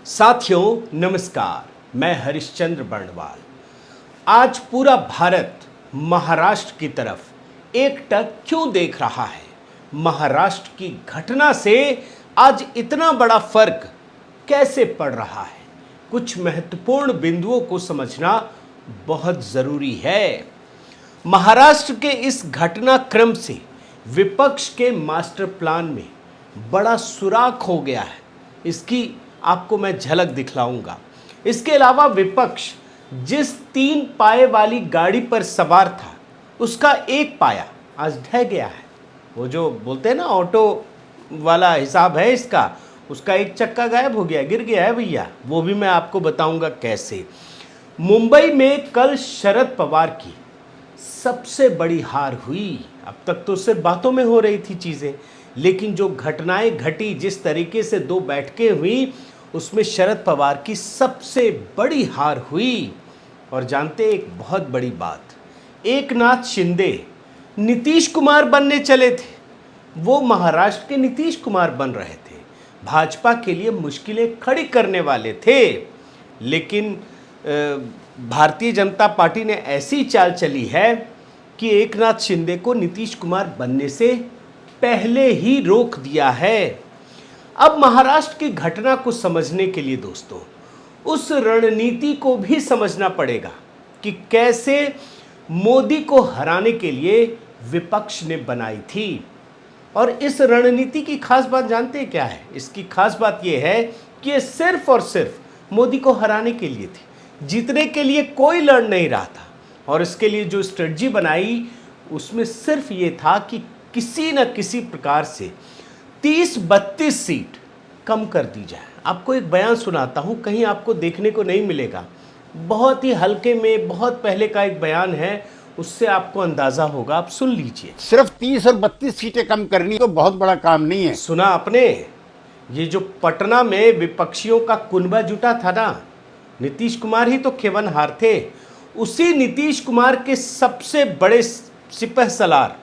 साथियों नमस्कार, मैं हरिश्चंद्र बर्णवाल। आज पूरा भारत महाराष्ट्र की तरफ एकटक क्यों देख रहा है? महाराष्ट्र की घटना से आज इतना बड़ा फर्क कैसे पड़ रहा है? कुछ महत्वपूर्ण बिंदुओं को समझना बहुत जरूरी है। महाराष्ट्र के इस घटनाक्रम से विपक्ष के मास्टर प्लान में बड़ा सुराख हो गया है। इसकी आपको मैं झलक दिखलाऊंगा। इसके अलावा विपक्ष जिस 3 पाए वाली गाड़ी पर सवार था, उसका एक पाया आज ढह गया है। वो जो बोलते हैं ना, ऑटो वाला हिसाब है इसका, उसका एक चक्का गायब हो गया, गिर गया है भैया। वो भी मैं आपको बताऊंगा कैसे। मुंबई में कल शरद पवार की सबसे बड़ी हार हुई। अब तक तो सिर्फ बातों में हो रही थी चीज़ें, लेकिन जो घटनाएं घटी, जिस तरीके से 2 बैठकें हुई, उसमें शरद पवार की सबसे बड़ी हार हुई। और जानते एक बहुत बड़ी बात, एकनाथ शिंदे नीतीश कुमार बनने चले थे। वो महाराष्ट्र के नीतीश कुमार बन रहे थे, भाजपा के लिए मुश्किलें खड़ी करने वाले थे। लेकिन भारतीय जनता पार्टी ने ऐसी चाल चली है कि एकनाथ शिंदे को नीतीश कुमार बनने से पहले ही रोक दिया है। अब महाराष्ट्र की घटना को समझने के लिए दोस्तों, उस रणनीति को भी समझना पड़ेगा कि कैसे मोदी को हराने के लिए विपक्ष ने बनाई थी। और इस रणनीति की खास बात जानते हैं क्या है? इसकी खास बात यह है कि ये सिर्फ और सिर्फ मोदी को हराने के लिए थी। जीतने के लिए कोई लड़ नहीं रहा था। और इसके लिए जो स्ट्रेटजी बनाई, उसमें सिर्फ ये था कि किसी न किसी प्रकार से 30-32 सीट कम कर दी जाए। आपको एक बयान सुनाता हूं, कहीं आपको देखने को नहीं मिलेगा। बहुत ही हल्के में, बहुत पहले का एक बयान है, उससे आपको अंदाजा होगा। आप सुन लीजिए। सिर्फ 30 और 32 सीटें कम करनी तो बहुत बड़ा काम नहीं है। सुना आपने? ये जो पटना में विपक्षियों का कुनबा जुटा था ना, नीतीश कुमार ही तो खेवनहार थे। उसी नीतीश कुमार के सबसे बड़े सिपहसालार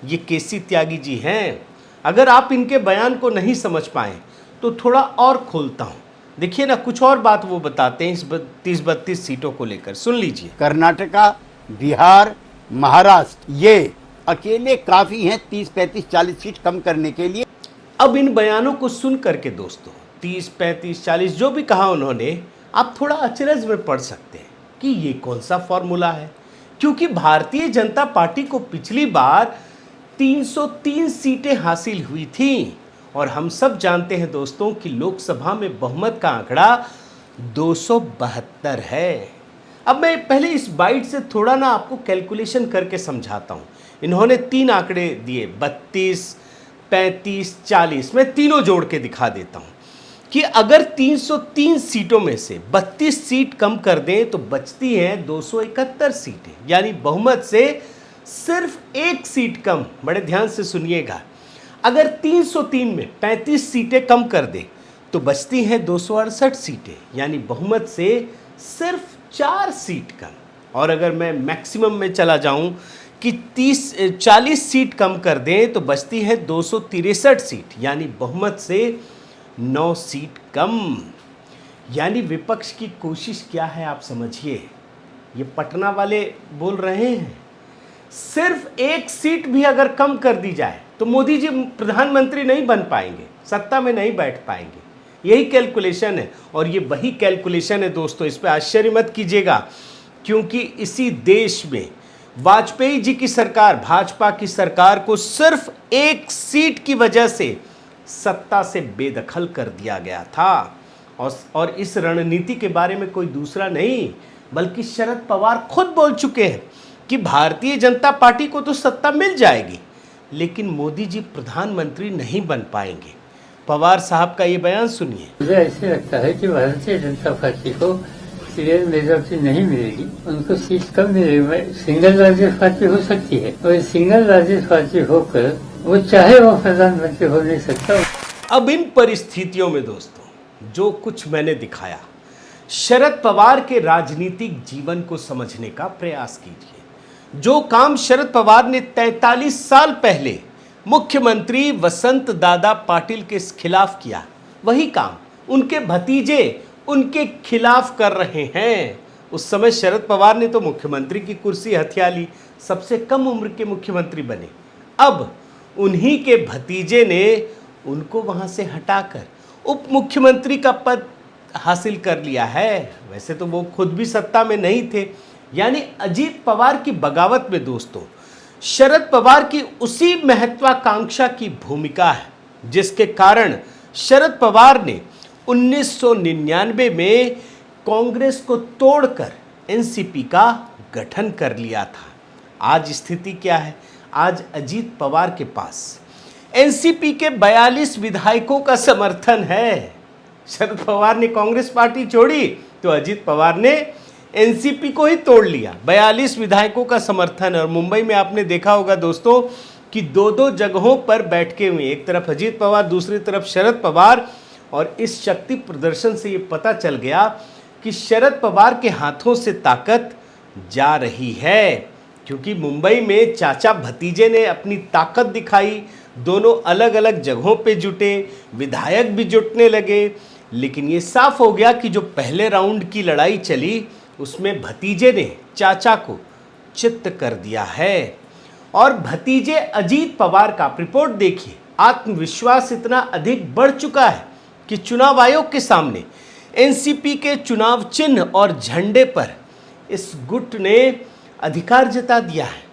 ये केसी त्यागी जी हैं। अगर आप इनके बयान को नहीं समझ पाए तो थोड़ा और खोलता हूं, देखिए ना, कुछ और बात वो बताते हैं इस 30-32 सीटों को लेकर। सुन लीजिए। कर्नाटका, बिहार, महाराष्ट्र ये अकेले काफी हैं 30, 35, 40 सीट कम करने के लिए। अब इन बयानों को सुन करके दोस्तों, 30, 35, 40 जो भी कहा उन्होंने, आप थोड़ा अचरज में पड़ सकते हैं कि ये कौन सा फॉर्मूला है। क्योंकि भारतीय जनता पार्टी को पिछली बार 303 सीटें हासिल हुई थी। और हम सब जानते हैं दोस्तों कि लोकसभा में बहुमत का आंकड़ा 272 है। अब मैं पहले इस बाइट से थोड़ा ना आपको कैलकुलेशन करके समझाता हूं। इन्होंने 3 आंकड़े दिए, 32, 35, 40। मैं तीनों जोड़ के दिखा देता हूं कि अगर 303 सीटों में से 32 सीट कम कर दें तो बचती हैं 271 सीटें, यानी बहुमत से सिर्फ 1 सीट कम। बड़े ध्यान से सुनिएगा। अगर 303 में 35 सीटें कम कर दें तो बचती हैं 268 सीटें, यानी बहुमत से सिर्फ 4 सीट कम। और अगर मैं मैक्सिमम में चला जाऊं कि 40 सीट कम कर दें तो बचती है 263 सीट, यानी बहुमत से 9 सीट कम। यानी विपक्ष की कोशिश क्या है आप समझिए। ये पटना वाले बोल रहे हैं, सिर्फ 1 सीट भी अगर कम कर दी जाए तो मोदी जी प्रधानमंत्री नहीं बन पाएंगे, सत्ता में नहीं बैठ पाएंगे। यही कैलकुलेशन है। और ये वही कैलकुलेशन है दोस्तों, इस पे आश्चर्य मत कीजिएगा, क्योंकि इसी देश में वाजपेयी जी की सरकार, भाजपा की सरकार को सिर्फ 1 सीट की वजह से सत्ता से बेदखल कर दिया गया था। और इस रणनीति के बारे में कोई दूसरा नहीं बल्कि शरद पवार खुद बोल चुके हैं कि भारतीय जनता पार्टी को तो सत्ता मिल जाएगी, लेकिन मोदी जी प्रधानमंत्री नहीं बन पाएंगे। पवार साहब का ये बयान सुनिए। मुझे ऐसे लगता है कि भारतीय जनता पार्टी को क्लियर मेजोरिटी नहीं मिलेगी, उनको सीट कम मिलेगी। सिंगल लार्जेस्ट पार्टी हो सकती है, और सिंगल लार्जेस्ट पार्टी होकर वो चाहे वो प्रधानमंत्री हो नहीं सकता। अब इन परिस्थितियों में दोस्तों, जो कुछ मैंने दिखाया, शरद पवार के राजनीतिक जीवन को समझने का प्रयास कीजिए। जो काम शरद पवार ने 43 साल पहले मुख्यमंत्री वसंत दादा पाटिल के खिलाफ किया, वही काम उनके भतीजे उनके खिलाफ कर रहे हैं। उस समय शरद पवार ने तो मुख्यमंत्री की कुर्सी हथिया ली, सबसे कम उम्र के मुख्यमंत्री बने। अब उन्हीं के भतीजे ने उनको वहां से हटाकर उप मुख्यमंत्री का पद हासिल कर लिया है। वैसे तो वो खुद भी सत्ता में नहीं थे। यानी अजीत पवार की बगावत में दोस्तों शरद पवार की उसी महत्वाकांक्षा की भूमिका है जिसके कारण शरद पवार ने 1999 में कांग्रेस को तोड़कर एनसीपी का गठन कर लिया था। आज स्थिति क्या है? आज अजीत पवार के पास एनसीपी के 42 विधायकों का समर्थन है। शरद पवार ने कांग्रेस पार्टी छोड़ी तो अजीत पवार ने एनसीपी को ही तोड़ लिया। 42 विधायकों का समर्थन। और मुंबई में आपने देखा होगा दोस्तों कि दो जगहों पर बैठके हुए, एक तरफ अजीत पवार, दूसरी तरफ शरद पवार। और इस शक्ति प्रदर्शन से ये पता चल गया कि शरद पवार के हाथों से ताकत जा रही है, क्योंकि मुंबई में चाचा भतीजे ने अपनी ताकत दिखाई। दोनों अलग अलग जगहों पे जुटे, विधायक भी जुटने लगे। लेकिन ये साफ हो गया कि जो पहले राउंड की लड़ाई चली उसमें भतीजे ने चाचा को चित्त कर दिया है। और भतीजे अजीत पवार का रिपोर्ट देखिए, आत्मविश्वास इतना अधिक बढ़ चुका है कि चुनाव आयोग के सामने एनसीपी के चुनाव चिन्ह और झंडे पर इस गुट ने अधिकार जता दिया है।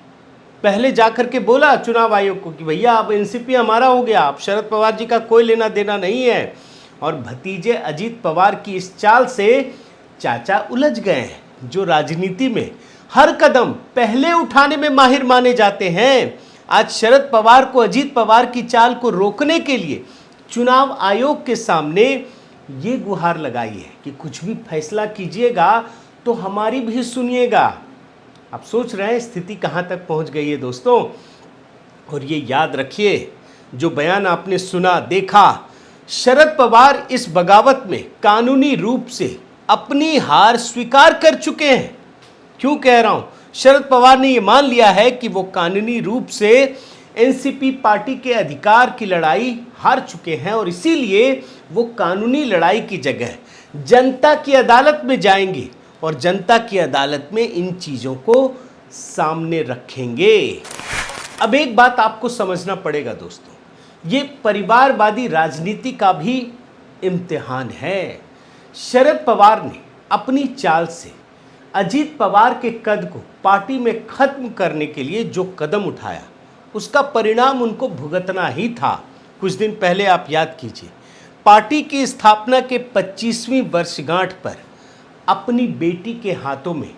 पहले जाकर के बोला चुनाव आयोग को कि भैया अब एनसीपी हमारा हो गया, अब शरद पवार जी का कोई लेना देना नहीं है। और भतीजे अजीत पवार की इस चाल से चाचा उलझ गए हैं, जो राजनीति में हर कदम पहले उठाने में माहिर माने जाते हैं। आज शरद पवार को अजीत पवार की चाल को रोकने के लिए चुनाव आयोग के सामने ये गुहार लगाई है कि कुछ भी फैसला कीजिएगा तो हमारी भी सुनिएगा। आप सोच रहे हैं स्थिति कहां तक पहुंच गई है दोस्तों। और ये याद रखिए, जो बयान आपने सुना देखा, शरद पवार इस बगावत में कानूनी रूप से अपनी हार स्वीकार कर चुके हैं। क्यों कह रहा हूं? शरद पवार ने यह मान लिया है कि वो कानूनी रूप से एनसीपी पार्टी के अधिकार की लड़ाई हार चुके हैं और इसीलिए वो कानूनी लड़ाई की जगह जनता की अदालत में जाएंगे और जनता की अदालत में इन चीज़ों को सामने रखेंगे। अब एक बात आपको समझना पड़ेगा दोस्तों, ये परिवारवादी राजनीति का भी इम्तिहान है। शरद पवार ने अपनी चाल से अजीत पवार के कद को पार्टी में खत्म करने के लिए जो कदम उठाया उसका परिणाम उनको भुगतना ही था। कुछ दिन पहले आप याद कीजिए, पार्टी की स्थापना के 25वीं वर्षगांठ पर अपनी बेटी के हाथों में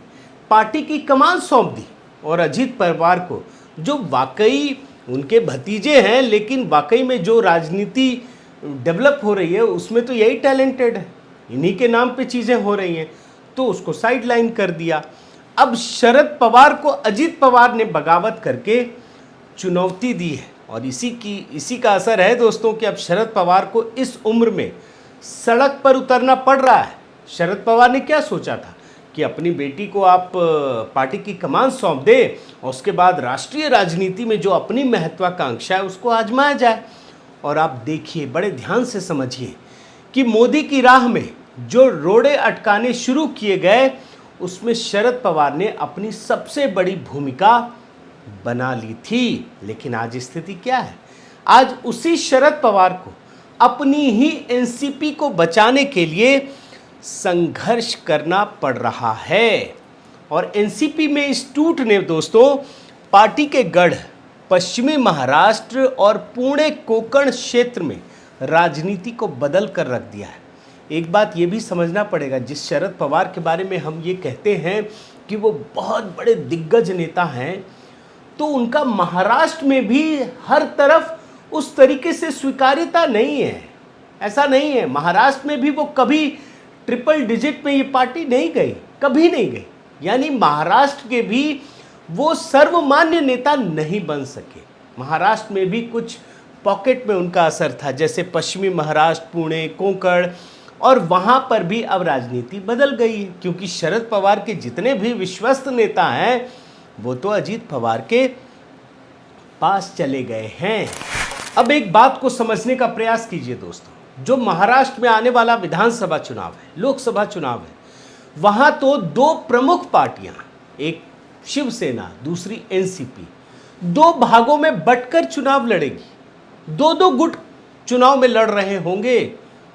पार्टी की कमान सौंप दी। और अजीत पवार को, जो वाकई उनके भतीजे हैं लेकिन वाकई में जो राजनीति डेवलप हो रही है उसमें तो यही टैलेंटेड है, इन्हीं के नाम पे चीज़ें हो रही हैं, तो उसको साइडलाइन कर दिया। अब शरद पवार को अजीत पवार ने बगावत करके चुनौती दी है और इसी का असर है दोस्तों कि अब शरद पवार को इस उम्र में सड़क पर उतरना पड़ रहा है। शरद पवार ने क्या सोचा था कि अपनी बेटी को आप पार्टी की कमान सौंप दे और उसके बाद राष्ट्रीय राजनीति में जो अपनी महत्वाकांक्षा है उसको आजमाया जाए। और आप देखिए, बड़े ध्यान से समझिए कि मोदी की राह में जो रोड़े अटकाने शुरू किए गए उसमें शरद पवार ने अपनी सबसे बड़ी भूमिका बना ली थी। लेकिन आज स्थिति क्या है? आज उसी शरद पवार को अपनी ही एनसीपी को बचाने के लिए संघर्ष करना पड़ रहा है। और एनसीपी में इस टूट ने दोस्तों पार्टी के गढ़ पश्चिमी महाराष्ट्र और पुणे कोंकण क्षेत्र में राजनीति को बदल कर रख दिया है। एक बात ये भी समझना पड़ेगा, जिस शरद पवार के बारे में हम ये कहते हैं कि वो बहुत बड़े दिग्गज नेता हैं, तो उनका महाराष्ट्र में भी हर तरफ उस तरीके से स्वीकार्यता नहीं है। ऐसा नहीं है, महाराष्ट्र में भी वो कभी ट्रिपल डिजिट में ये पार्टी नहीं गई, कभी नहीं गई। यानी महाराष्ट्र के भी वो सर्वमान्य नेता नहीं बन सके। महाराष्ट्र में भी कुछ पॉकेट में उनका असर था, जैसे पश्चिमी महाराष्ट्र, पुणे, कोंकण, और वहाँ पर भी अब राजनीति बदल गई है, क्योंकि शरद पवार के जितने भी विश्वस्त नेता हैं वो तो अजीत पवार के पास चले गए हैं। अब एक बात को समझने का प्रयास कीजिए दोस्तों, जो महाराष्ट्र में आने वाला विधानसभा चुनाव है, लोकसभा चुनाव है, वहां तो दो प्रमुख पार्टियां, एक शिवसेना, दूसरी एनसीपी, दो भागों में बंटकर चुनाव लड़ेगी। दो दो गुट चुनाव में लड़ रहे होंगे।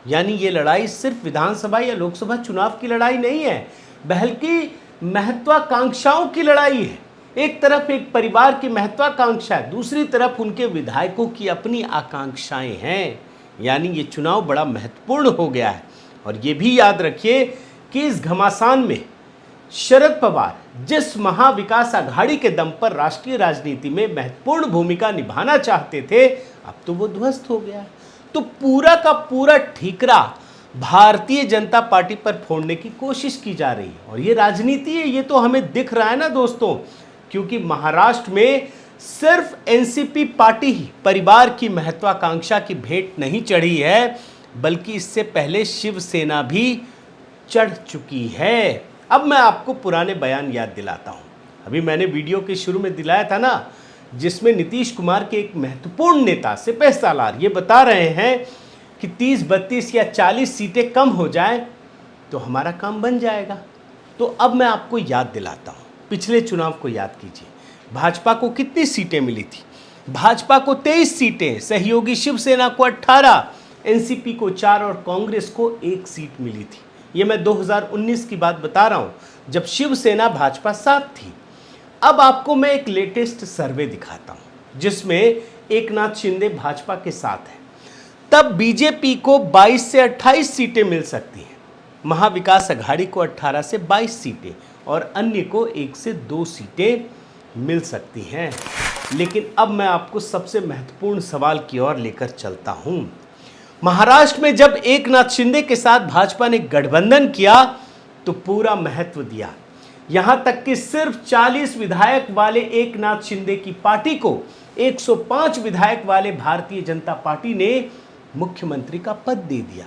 यानी ये लड़ाई सिर्फ विधानसभा या लोकसभा चुनाव की लड़ाई नहीं है, बल्कि महत्वाकांक्षाओं की लड़ाई है। एक तरफ एक परिवार की महत्वाकांक्षा है, दूसरी तरफ उनके विधायकों की अपनी आकांक्षाएं हैं। यानी ये चुनाव बड़ा महत्वपूर्ण हो गया है। और ये भी याद रखिए कि इस घमासान में शरद पवार जिस महाविकास आघाड़ी के दम पर राष्ट्रीय राजनीति में महत्वपूर्ण भूमिका निभाना चाहते थे, अब तो वो ध्वस्त हो गया है। तो पूरा का पूरा ठीकरा भारतीय जनता पार्टी पर फोड़ने की कोशिश की जा रही है। और ये राजनीति है, ये तो हमें दिख रहा है ना दोस्तों, क्योंकि महाराष्ट्र में सिर्फ एनसीपी पार्टी ही परिवार की महत्वाकांक्षा की भेंट नहीं चढ़ी है, बल्कि इससे पहले शिवसेना भी चढ़ चुकी है। अब मैं आपको पुराने बयान याद दिलाता हूं। अभी मैंने वीडियो के शुरू में दिलाया था ना, जिसमें नीतीश कुमार के एक महत्वपूर्ण नेता सिपह सालार ये बता रहे हैं कि 30, 32 या 40 सीटें कम हो जाएं तो हमारा काम बन जाएगा। तो अब मैं आपको याद दिलाता हूं, पिछले चुनाव को याद कीजिए। भाजपा को कितनी सीटें मिली थी? भाजपा को 23 सीटें, सहयोगी शिवसेना को 18, एनसीपी को 4 और कांग्रेस को 1 सीट मिली थी। ये मैं 2019 की बात बता रहा हूं, जब शिवसेना भाजपा साथ थी। अब आपको मैं एक लेटेस्ट सर्वे दिखाता हूं, जिसमें एकनाथ शिंदे भाजपा के साथ है। तब बीजेपी को 22 से 28 सीटें मिल सकती हैं, महाविकास आघाड़ी को 18 से 22 सीटें और अन्य को 1 से 2 सीटें मिल सकती हैं। लेकिन अब मैं आपको सबसे महत्वपूर्ण सवाल की ओर लेकर चलता हूं। महाराष्ट्र में जब एकनाथ शिंदे के साथ भाजपा ने गठबंधन किया तो पूरा महत्व दिया। यहां तक कि सिर्फ 40 विधायक वाले एकनाथ शिंदे की पार्टी को 105 विधायक वाले भारतीय जनता पार्टी ने मुख्यमंत्री का पद दे दिया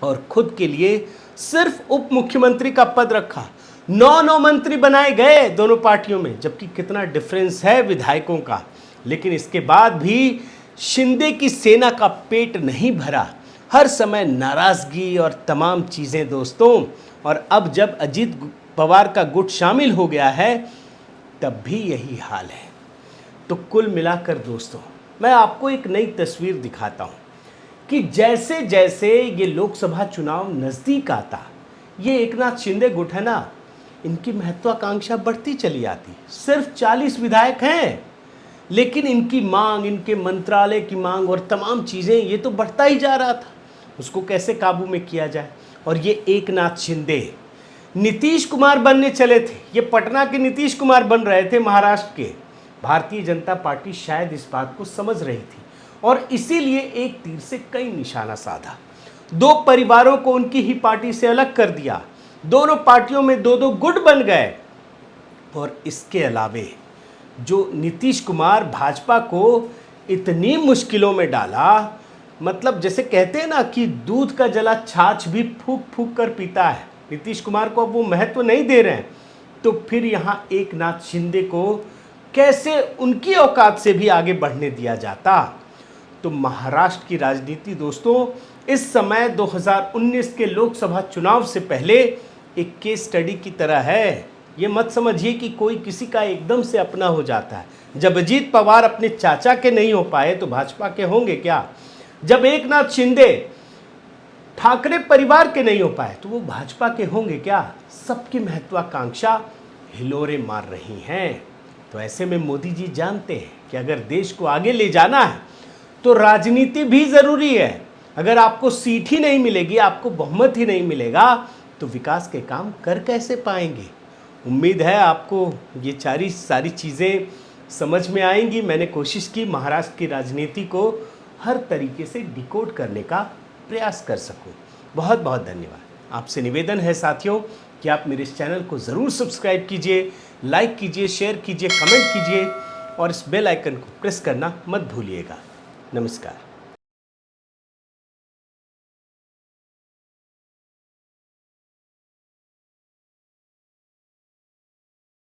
और खुद के लिए सिर्फ उप मुख्यमंत्री का पद रखा। 9 मंत्री बनाए गए दोनों पार्टियों में, जबकि कितना डिफरेंस है विधायकों का। लेकिन इसके बाद भी शिंदे की सेना का पेट नहीं भरा, हर समय नाराजगी और तमाम चीज़ें दोस्तों। और अब जब अजीत पवार का गुट शामिल हो गया है, तब भी यही हाल है। तो कुल मिलाकर दोस्तों, मैं आपको एक नई तस्वीर दिखाता हूँ कि जैसे जैसे ये लोकसभा चुनाव नज़दीक आता, ये एकनाथ शिंदे गुट है ना, इनकी महत्वाकांक्षा बढ़ती चली आती। सिर्फ 40 विधायक हैं, लेकिन इनकी मांग, इनके मंत्रालय की मांग और तमाम चीज़ें, ये तो बढ़ता ही जा रहा था। उसको कैसे काबू में किया जाए। और ये एकनाथ शिंदे नीतीश कुमार बनने चले थे, ये पटना के नीतीश कुमार बन रहे थे महाराष्ट्र के। भारतीय जनता पार्टी शायद इस बात को समझ रही थी और इसीलिए एक तीर से कई निशाना साधा। दो परिवारों को उनकी ही पार्टी से अलग कर दिया, दोनों पार्टियों में 2-2 गुट बन गए। और इसके अलावे जो नीतीश कुमार भाजपा को इतनी मुश्किलों में डाला, मतलब जैसे कहते हैं ना कि दूध का जला छाछ भी फूक फूक कर पीता है, नीतीश कुमार को अब वो महत्व नहीं दे रहे हैं। तो फिर यहाँ एकनाथ शिंदे को कैसे उनकी औकात से भी आगे बढ़ने दिया जाता। तो महाराष्ट्र की राजनीति दोस्तों इस समय 2019 के लोकसभा चुनाव से पहले एक केस स्टडी की तरह है। ये मत समझिए कि कोई किसी का एकदम से अपना हो जाता है। जब अजीत पवार अपने चाचा के नहीं हो पाए तो भाजपा के होंगे क्या? जब एकनाथ शिंदे ठाकरे परिवार के नहीं हो पाए तो वो भाजपा के होंगे क्या? सबकी महत्वाकांक्षा हिलोरे मार रही हैं। तो ऐसे में मोदी जी जानते हैं कि अगर देश को आगे ले जाना है तो राजनीति भी ज़रूरी है। अगर आपको सीट ही नहीं मिलेगी, आपको बहुमत ही नहीं मिलेगा, तो विकास के काम कर कैसे पाएंगे? उम्मीद है आपको ये सारी चीज़ें समझ में आएंगी। मैंने कोशिश की महाराष्ट्र की राजनीति को हर तरीके से डिकोड करने का प्रयास कर सकूं। बहुत बहुत धन्यवाद। आपसे निवेदन है साथियों कि आप मेरे इस चैनल को ज़रूर सब्सक्राइब कीजिए, लाइक कीजिए, शेयर कीजिए, कमेंट कीजिए और इस बेल आइकन को प्रेस करना मत भूलिएगा। नमस्कार।